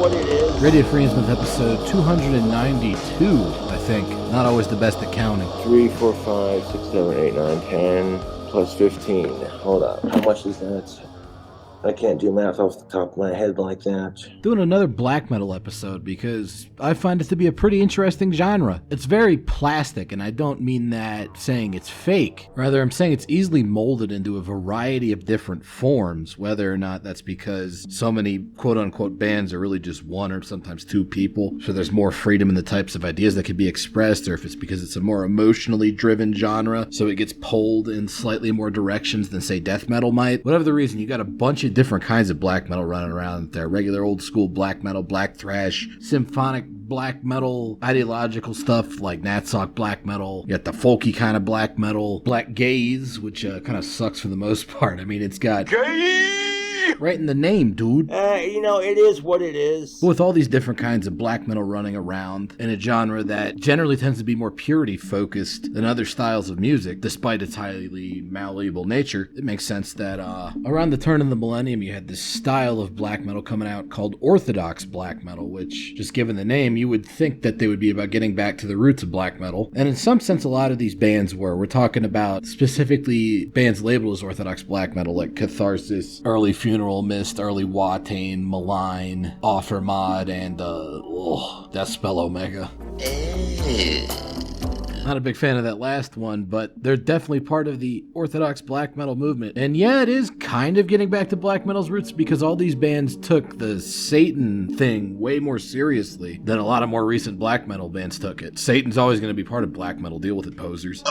what it is. Radio Free Instruments episode 292, I think. Not always the best at counting. 3, 4, 5, 6, 7, 8, 9, 10, plus 15. Hold up. How much is that? I can't do math off the top of my head like that. Doing another black metal episode because I find it to be a pretty interesting genre. It's very plastic, and I don't mean that saying it's fake. Rather, I'm saying it's easily molded into a variety of different forms, whether or not that's because so many quote-unquote bands are really just one or sometimes two people, so there's more freedom in the types of ideas that could be expressed, or if it's because it's a more emotionally driven genre, so it gets pulled in slightly more directions than, say, death metal might. Whatever the reason, you got a bunch of different kinds of black metal running around there. Regular old school black metal, black thrash, symphonic black metal, ideological stuff like Natsock black metal. You got the folky kind of black metal, black gaze, which kind of sucks for the most part. I mean, it's got right in the name, dude. It is what it is. With all these different kinds of black metal running around in a genre that generally tends to be more purity focused than other styles of music, despite its highly malleable nature, it makes sense that around the turn of the millennium, you had this style of black metal coming out called orthodox black metal, which, just given the name, you would think that they would be about getting back to the roots of black metal. And in some sense, a lot of these bands were. We're talking about specifically bands labeled as orthodox black metal, like Catharsis, early Funeral Mist, early Watain, Malign, Offermod, and Deathspell Omega. Not a big fan of that last one, but they're definitely part of the orthodox black metal movement. And yeah, it is kind of getting back to black metal's roots because all these bands took the Satan thing way more seriously than a lot of more recent black metal bands took it. Satan's always going to be part of black metal. Deal with it, posers.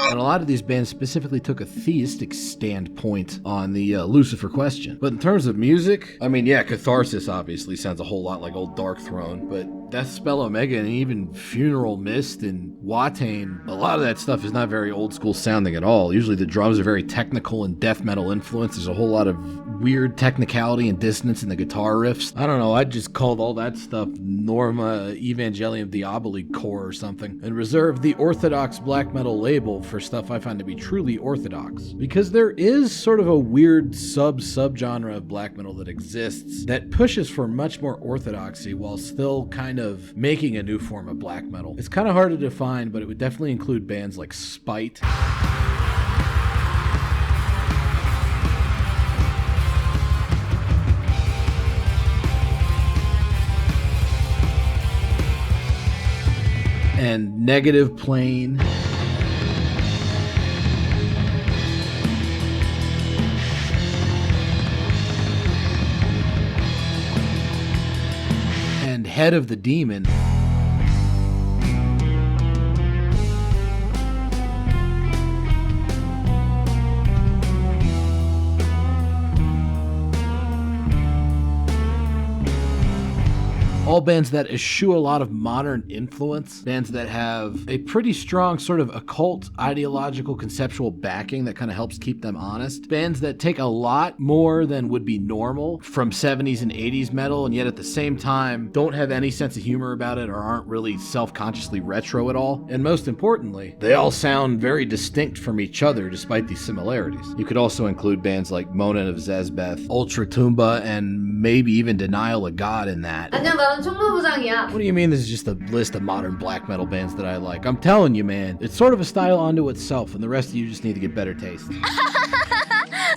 And a lot of these bands specifically took a theistic standpoint on the Lucifer question. But in terms of music, I mean, yeah, Catharsis obviously sounds a whole lot like old Dark Throne, but Deathspell Omega and even Funeral Mist and Watain, a lot of that stuff is not very old school sounding at all. Usually the drums are very technical and death metal influenced. There's a whole lot of weird technicality and dissonance in the guitar riffs. I don't know, I just called all that stuff Norma Evangelium Diaboli core or something, and reserved the orthodox black metal label for stuff I find to be truly orthodox. Because there is sort of a weird subgenre of black metal that exists that pushes for much more orthodoxy while still kind of making a new form of black metal. It's kind of hard to define, but it would definitely include bands like Spite, and Negative Plane, and Head of the Demon. All bands that eschew a lot of modern influence, bands that have a pretty strong sort of occult, ideological, conceptual backing that kind of helps keep them honest, bands that take a lot more than would be normal from 70s and 80s metal, and yet at the same time don't have any sense of humor about it or aren't really self-consciously retro at all. And most importantly, they all sound very distinct from each other despite these similarities. You could also include bands like Monin of Zezbeth, Ultra Tumba, and maybe even Denial of God in that. What do you mean this is just a list of modern black metal bands that I like? I'm telling you, man, it's sort of a style unto itself, and the rest of you just need to get better taste.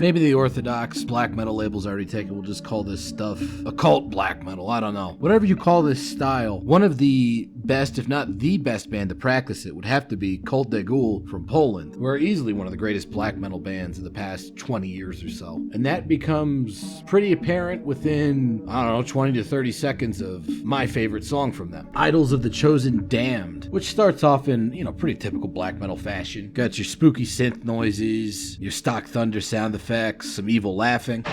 Maybe the orthodox black metal label's already taken. We'll just call this stuff occult black metal. I don't know. Whatever you call this style, one of the best, if not the best band to practice it would have to be Cult de Ghoules from Poland, who are easily one of the greatest black metal bands of the past 20 years or so. And that becomes pretty apparent within, 20 to 30 seconds of my favorite song from them, Idols of the Chosen Damned, which starts off in, pretty typical black metal fashion. Got your spooky synth noises, your stock thunder sound effects, some evil laughing.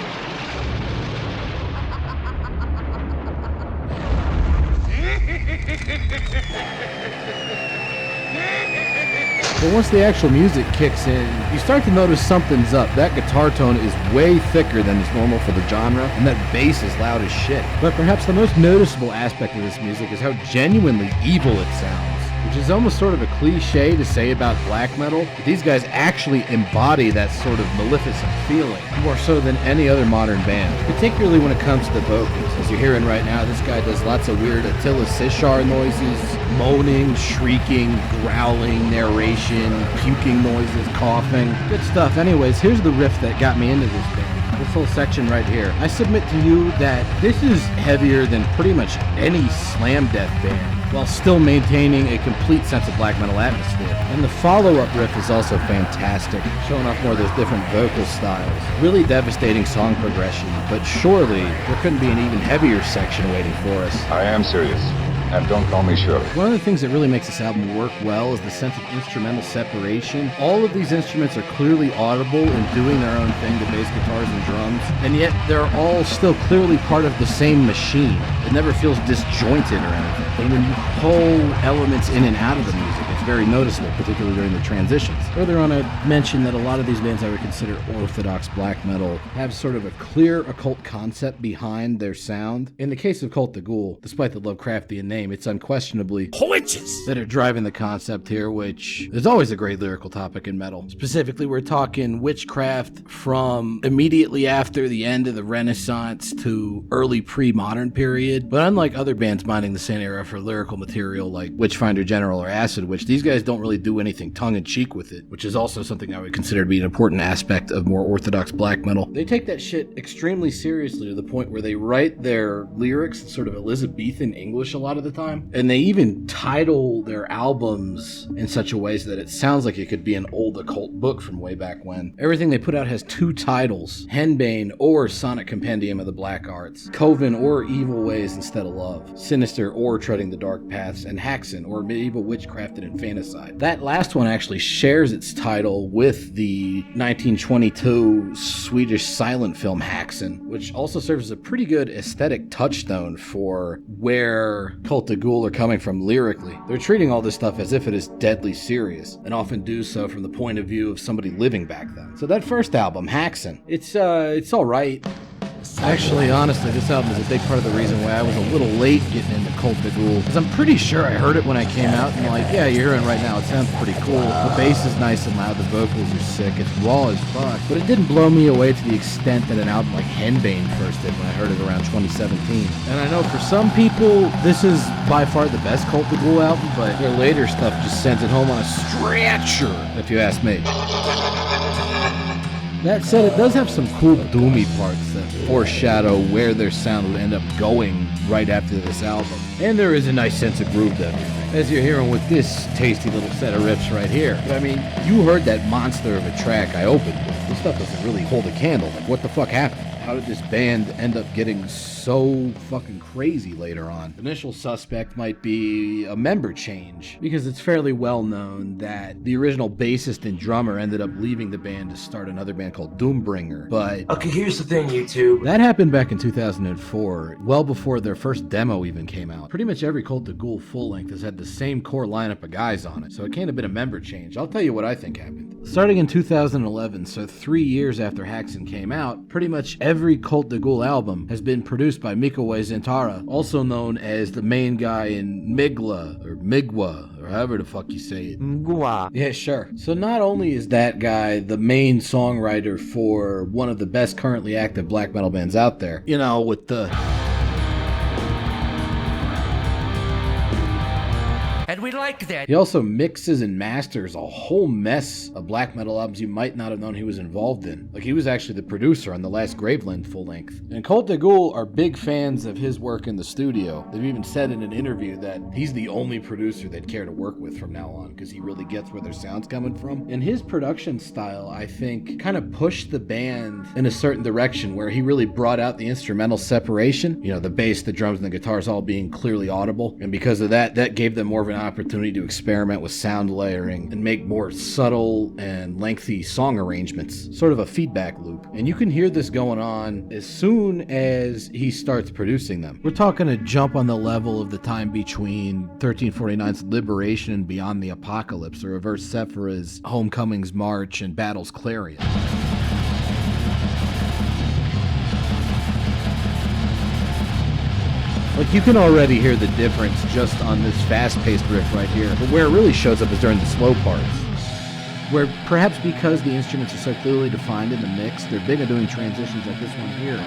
But once the actual music kicks in, you start to notice something's up. That guitar tone is way thicker than is normal for the genre, and that bass is loud as shit. But perhaps the most noticeable aspect of this music is how genuinely evil it sounds. which is almost sort of a cliche to say about black metal, but these guys actually embody that sort of maleficent feeling, more so than any other modern band, particularly when it comes to vocals. As you're hearing right now, this guy does lots of weird Attila Sishar noises, moaning, shrieking, growling, narration, puking noises, coughing. Good stuff. Anyways, here's the riff that got me into this band. This whole section right here. I submit to you that this is heavier than pretty much any slam death band, while still maintaining a complete sense of black metal atmosphere. And the follow-up riff is also fantastic, showing off more of those different vocal styles. Really devastating song progression, but surely there couldn't be an even heavier section waiting for us. I am serious. And don't call me Shirley. One of the things that really makes this album work well is the sense of instrumental separation. All of these instruments are clearly audible and doing their own thing to bass guitars and drums, and yet they're all still clearly part of the same machine. It never feels disjointed or anything. And when you pull elements in and out of the music, it's very noticeable, particularly during the transitions. Further on, I mentioned that a lot of these bands I would consider orthodox black metal have sort of a clear occult concept behind their sound. In the case of Cult the Ghoul, despite the Lovecraftian name, it's unquestionably witches that are driving the concept here, which is always a great lyrical topic in metal. Specifically, we're talking witchcraft from immediately after the end of the Renaissance to early pre-modern period. But unlike other bands mining the same era for lyrical material like Witchfinder General or Acid Witch, these guys don't really do anything tongue-in-cheek with it, which is also something I would consider to be an important aspect of more orthodox black metal. They take that shit extremely seriously to the point where they write their lyrics in sort of Elizabethan English a lot of the time, and they even title their albums in such a way so that it sounds like it could be an old occult book from way back when. Everything they put out has two titles: Henbane or Sonic Compendium of the Black Arts, Coven or Evil Ways Instead of Love, Sinister or Treading the Dark Paths, and Haxan or Medieval Witchcraft and Infanticide. That last one actually shares its title with the 1922 Swedish silent film Haxan, which also serves as a pretty good aesthetic touchstone for where Cult of Ghoul are coming from lyrically. They're treating all this stuff as if it is deadly serious, and often do so from the point of view of somebody living back then. So that first album, Haxan, it's alright. Actually, honestly, this album is a big part of the reason why I was a little late getting into Cult of Ghoul, because I'm pretty sure I heard it when I came out, and like, yeah, you're hearing it right now, it sounds pretty cool. The bass is nice and loud, the vocals are sick, it's raw as fuck, but it didn't blow me away to the extent that an album like Henbane first did when I heard it around 2017. And I know for some people, this is by far the best Cult of Ghoul album, but their later stuff just sends it home on a stretcher, if you ask me. That said, it does have some cool doomy parts that foreshadow where their sound would end up going right after this album. And there is a nice sense of groove to everything, as you're hearing with this tasty little set of riffs right here. But I mean, you heard that monster of a track I opened with. This stuff doesn't really hold a candle. Like, what the fuck happened? How did this band end up getting so fucking crazy later on? The initial suspect might be a member change, because it's fairly well known that the original bassist and drummer ended up leaving the band to start another band called Doombringer. But Okay, here's the thing, YouTube. that happened back in 2004, well before their first demo even came out. Pretty much every Cult of Ghoul full length has had the same core lineup of guys on it, so it can't have been a member change. I'll tell you what I think happened. Starting in 2011, so 3 years after Haxan came out, pretty much every Cult of Ghoul album has been produced by Mikołaj Zantara, also known as the main guy in Migla, or Migwa, or however the fuck you say it. Mgwa. Yeah, sure. So not only is that guy the main songwriter for one of the best currently active black metal bands out there, you know, with the... And we like that. He also mixes and masters a whole mess of black metal albums you might not have known he was involved in. Like, he was actually the producer on the last Graveland full length. And Cult of Ghoul are big fans of his work in the studio. They've even said in an interview that he's the only producer they'd care to work with from now on, because he really gets where their sound's coming from. And his production style, I think, kind of pushed the band in a certain direction where he really brought out the instrumental separation. You know, the bass, the drums, and the guitars all being clearly audible. And because of that, that gave them more of an opportunity to experiment with sound layering and make more subtle and lengthy song arrangements, sort of a feedback loop. And you can hear this going on as soon as he starts producing them. We're talking a jump on the level of the time between 1349's Liberation and Beyond the Apocalypse, or Reverse Sephira's Homecoming's March and Battle's Clarion. Like, you can already hear the difference just on this fast-paced riff right here, but where it really shows up is during the slow parts, where perhaps because the instruments are so clearly defined in the mix, they're big at doing transitions like this one here,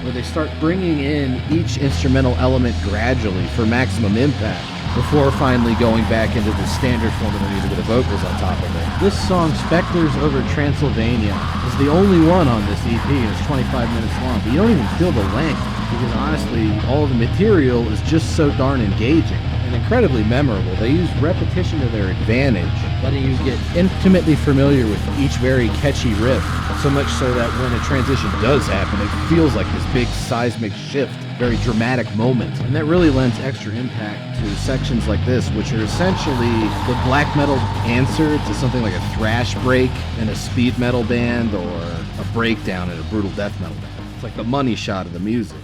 where they start bringing in each instrumental element gradually for maximum impact before finally going back into the standard form of the music with the vocals on top of it. This song, Spectres Over Transylvania, is the only one on this EP, and it's 25 minutes long, but you don't even feel the length, because honestly, all the material is just so darn engaging and incredibly memorable. They use repetition to their advantage, letting you get intimately familiar with each very catchy riff, so much so that when a transition does happen, it feels like this big seismic shift, very dramatic moment. And that really lends extra impact to sections like this, which are essentially the black metal answer to something like a thrash break in a speed metal band or a breakdown in a brutal death metal band. It's like the money shot of the music.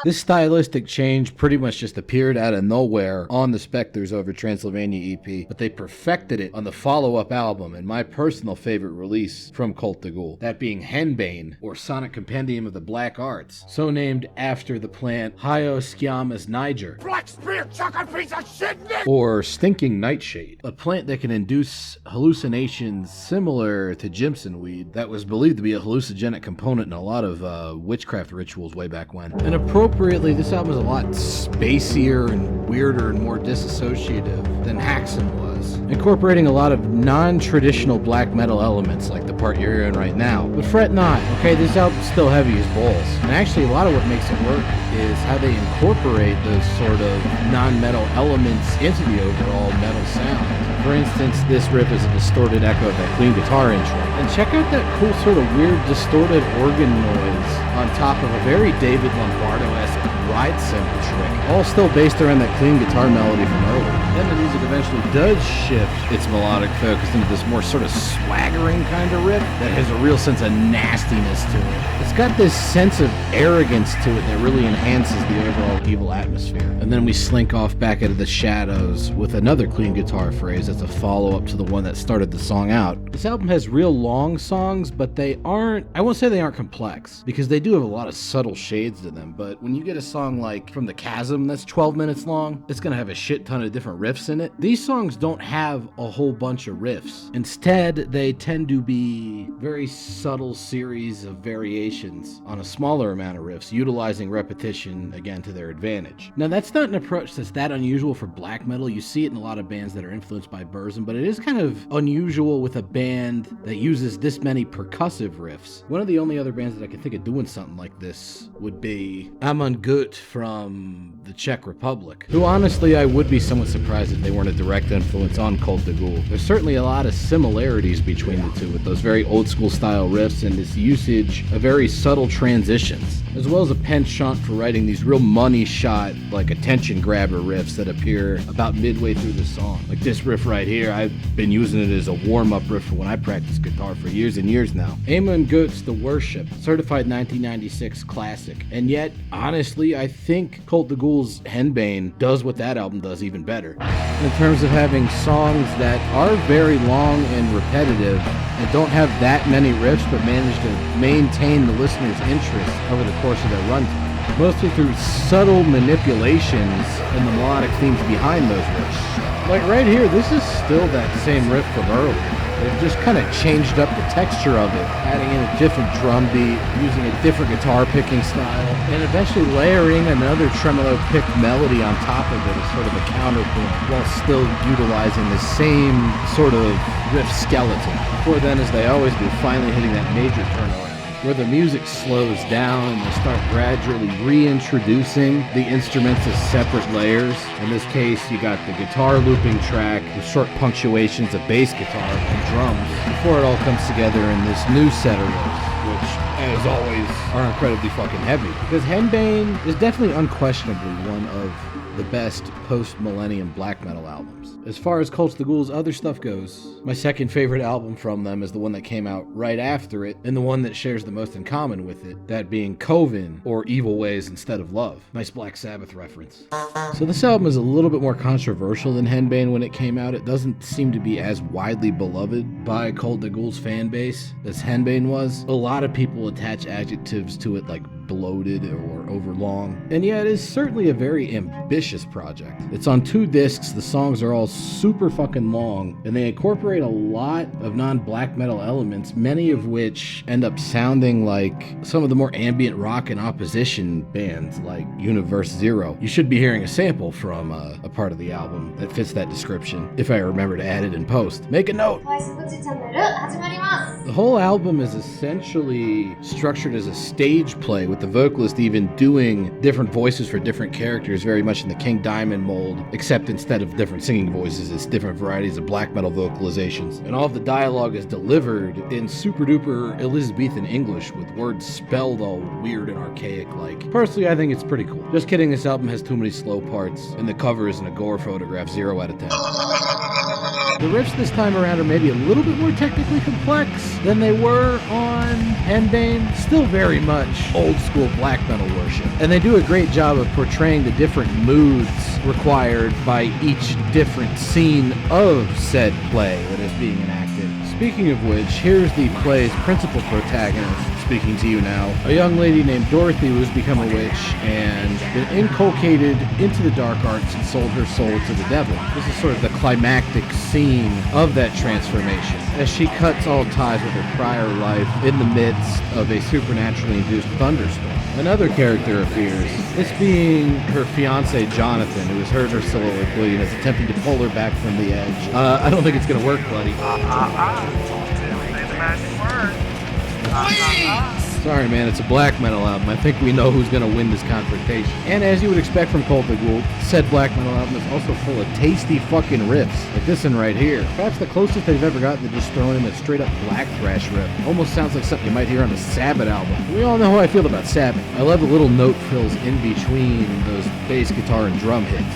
This stylistic change pretty much just appeared out of nowhere on the Spectres Over Transylvania EP, but they perfected it on the follow-up album and my personal favorite release from Cult de Ghoul, that being Henbane, or Sonic Compendium of the Black Arts, so named after the plant Hyoscyamus niger, Black spear chocolate piece of shit, Nick! or Stinking Nightshade, a plant that can induce hallucinations similar to Jimson weed that was believed to be a hallucinogenic component in a lot of witchcraft rituals way back when. And appropriately, this album is a lot spacier and weirder and more disassociative than Haxon was, incorporating a lot of non-traditional black metal elements like the part you're hearing right now. But fret not, okay, this album's still heavy as balls. And actually, a lot of what makes it work is how they incorporate those sort of non-metal elements into the overall metal sound. For instance, this riff is a distorted echo of that clean guitar intro. And check out that cool sort of weird distorted organ noise on top of a very David Lombardo-esque ride cymbal trick, all still based around that clean guitar melody from earlier. Then the music eventually does shift its melodic focus into this more sort of swaggering kind of riff that has a real sense of nastiness to it. It's got this sense of arrogance to it that really enhances the overall evil atmosphere. And then we slink off back into the shadows with another clean guitar phrase that's a follow-up to the one that started the song out. This album has real long songs, but they aren't, I won't say they aren't complex, because they do have a lot of subtle shades to them, but when you get a song like From the Chasm that's 12 minutes long, it's gonna have a shit ton of different riffs in it. These songs don't have a whole bunch of riffs. Instead, they tend to be very subtle series of variations on a smaller amount of riffs, utilizing repetition again to their advantage. Now, that's not an approach that's that unusual for black metal. You see it in a lot of bands that are influenced by Burzum, but it is kind of unusual with a band that uses this many percussive riffs. One of the only other bands that I can think of doing something like this would be Amon Gut from the Czech Republic, who honestly I would be somewhat surprised if they weren't a direct influence on Cult de Ghoul. There's certainly a lot of similarities between the two, with those very old school style riffs and this usage of very subtle transitions, as well as a penchant for writing these real money shot, like attention grabber riffs that appear about midway through the song. Like this riff right here, I've been using it as a warm-up riff for when I practice guitar for years and years now. Amon Gut's The Worship, certified 1996 classic. And yet, honestly, I think Cult de Ghoul's Henbane does what that album does even better, in terms of having songs that are very long and repetitive and don't have that many riffs, but manage to maintain the listener's interest over the course of their runtime, mostly through subtle manipulations and the melodic themes behind those riffs. Like right here, this is still that same riff from earlier. They've just kind of changed up the texture of it, adding in a different drum beat, using a different guitar picking style, and eventually layering another tremolo picked melody on top of it as sort of a counterpoint, while still utilizing the same sort of riff skeleton. Before then, as they always do, finally hitting that major turnaround, where the music slows down and they start gradually reintroducing the instruments as separate layers. In this case, you got the guitar looping track with short punctuations of bass guitar and drums, before it all comes together in this new set of riffs, which, as always, are incredibly fucking heavy. Because Henbane is definitely unquestionably one of the best post-millennium black metal albums. As far as Cult de Ghoul's other stuff goes, my second favorite album from them is the one that came out right after it, and the one that shares the most in common with it, that being Coven, or Evil Ways Instead of Love. Nice Black Sabbath reference. So this album is a little bit more controversial than Henbane when it came out. It doesn't seem to be as widely beloved by Cult de Ghoul's fan base as Henbane was. A lot of people attach adjectives to it like bloated or overlong. And yeah, it is certainly a very ambitious project. It's on 2 discs, the songs are all super fucking long, and they incorporate a lot of non-black metal elements, many of which end up sounding like some of the more ambient rock and opposition bands like Universe Zero. You should be hearing a sample from a part of the album that fits that description, if I remember to add it in post. Make a note! The whole album is essentially structured as a stage play, with the vocalist even doing different voices for different characters, very much in the King Diamond mold, except instead of different singing voices, it's different varieties of black metal vocalizations. And all of the dialogue is delivered in super duper Elizabethan English, with words spelled all weird and archaic like. Personally, I think it's pretty cool. Just kidding, this album has too many slow parts, and the cover is an Agore photograph, 0 out of 10. The riffs this time around are maybe a little bit more technically complex than they were on Henbane. Still very much old school black metal worship. And they do a great job of portraying the different moods required by each different scene of said play that is being enacted. Speaking of which, here's the play's principal protagonist speaking to you now. A young lady named Dorothy who has become a witch and been inculcated into the dark arts and sold her soul to the devil. This is sort of the climactic scene of that transformation, as she cuts all ties with her prior life in the midst of a supernaturally induced thunderstorm. Another character appears, this being her fiance Jonathan, who has heard her soliloquy and is attempting to pull her back from the edge. I don't think it's gonna work, buddy. Say the magic word. Sorry, man, it's a black metal album. I think we know who's going to win this confrontation. And as you would expect from Cult of Ghouls, said black metal album is also full of tasty fucking riffs, like this one right here. Perhaps the closest they've ever gotten to just throwing in a straight up black thrash riff. Almost sounds like something you might hear on a Sabbath album. We all know how I feel about Sabbath. I love the little note frills in between those bass guitar and drum hits.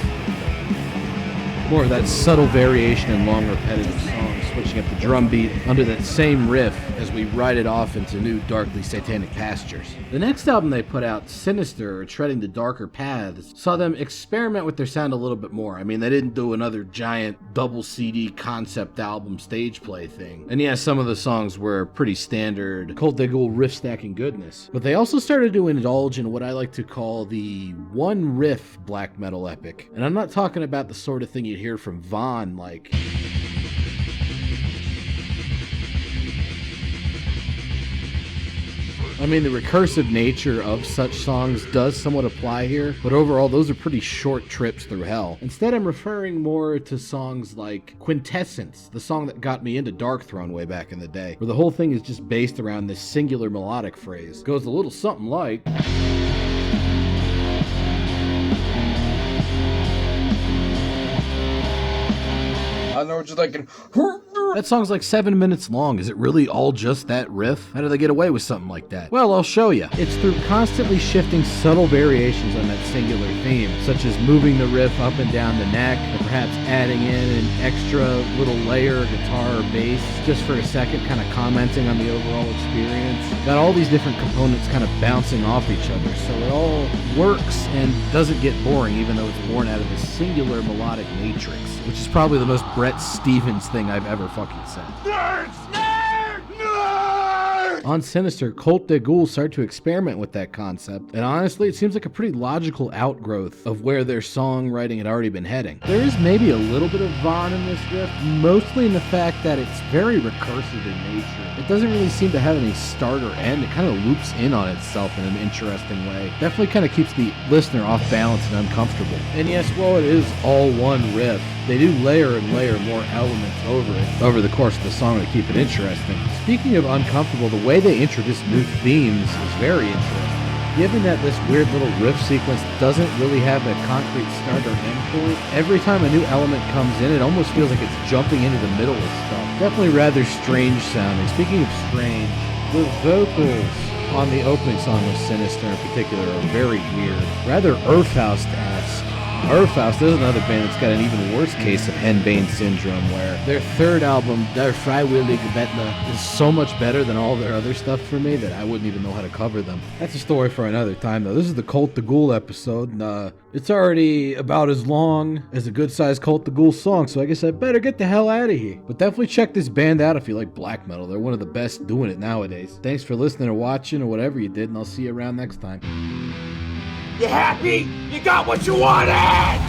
More of that subtle variation in long repetitive songs, switching up the drum beat under that same riff as we ride it off into new darkly satanic pastures. The next album they put out, Sinister, or Treading the Darker Paths, saw them experiment with their sound a little bit more. I mean, they didn't do another giant double CD concept album stage play thing. And yeah, some of the songs were pretty standard Cult of Ghoul riff stacking goodness. But they also started to indulge in what I like to call the one riff black metal epic. And I'm not talking about the sort of thing you hear from Vaughn, like I mean, the recursive nature of such songs does somewhat apply here, but overall, those are pretty short trips through hell. Instead, I'm referring more to songs like Quintessence, the song that got me into Darkthrone way back in the day, where the whole thing is just based around this singular melodic phrase. It goes a little something like... I know what you're thinking. That song's like 7 minutes long. Is it really all just that riff? How do they get away with something like that? Well, I'll show you. It's through constantly shifting subtle variations on that singular theme, such as moving the riff up and down the neck, or perhaps adding in an extra little layer of guitar or bass just for a second, kind of commenting on the overall experience. Got all these different components kind of bouncing off each other, so it all works and doesn't get boring, even though it's born out of this singular melodic matrix, which is probably the most Brett Stevens thing I've ever fucking said. Nerds! Nerd! Nerd! On Sinister, Cult of Ghouls start to experiment with that concept, and honestly, it seems like a pretty logical outgrowth of where their songwriting had already been heading. There is maybe a little bit of Vaughn in this riff, mostly in the fact that it's very recursive in nature. It doesn't really seem to have any start or end. It kind of loops in on itself in an interesting way. Definitely kind of keeps the listener off balance and uncomfortable. And yes, while it is all one riff, they do layer and layer more elements over it over the course of the song to keep it interesting. Speaking of uncomfortable, the way they introduce new themes is very interesting. Given that this weird little riff sequence doesn't really have a concrete start or end point, every time a new element comes in, it almost feels like it's jumping into the middle of stuff. Definitely rather strange sounding. Speaking of strange, the vocals on the opening song of Sinister in particular are very weird, rather Earthhouse-esque. Urfaust is another band that's got an even worse case of henbane syndrome, where their third album, Der Freiwillige Bettler, is so much better than all their other stuff for me that I wouldn't even know how to cover them. That's a story for another time, though. This is the Cult the Ghoul episode, and it's already about as long as a good-sized Cult the Ghoul song, so I guess I better get the hell out of here. But definitely check this band out if you like black metal. They're one of the best doing it nowadays. Thanks for listening or watching or whatever you did, and I'll see you around next time. You happy? You got what you wanted!